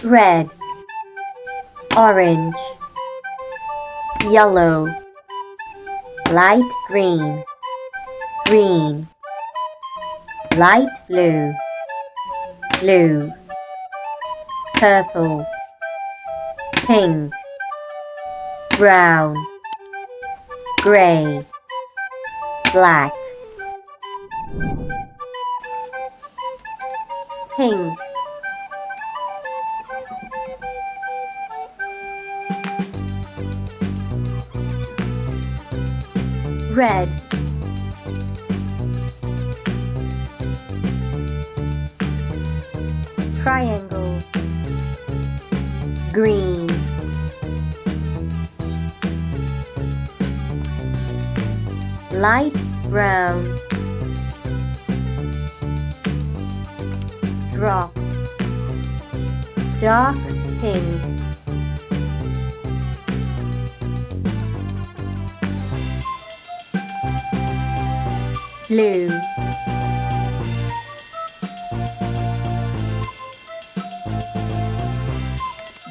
red, orange, yellow, light green, green, light blue, blue, purple, pink, brown, gray, black, pink, red, triangle, green, light brown, drop, dark pink, blue,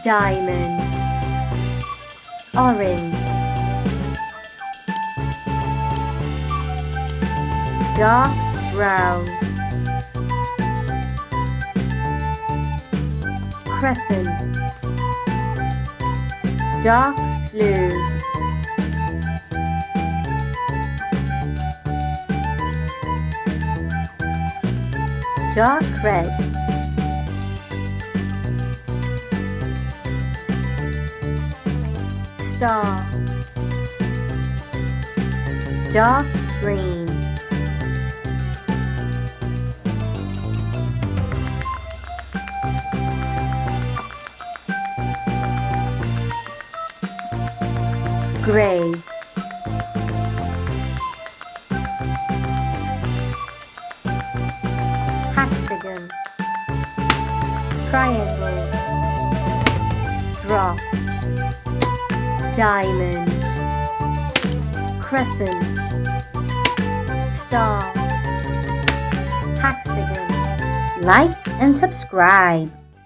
diamond, orange, dark brown, crescent, dark blue, dark red, star, dark green, gray, hexagon, triangle, drop, diamond, crescent, star, hexagon. Like and subscribe.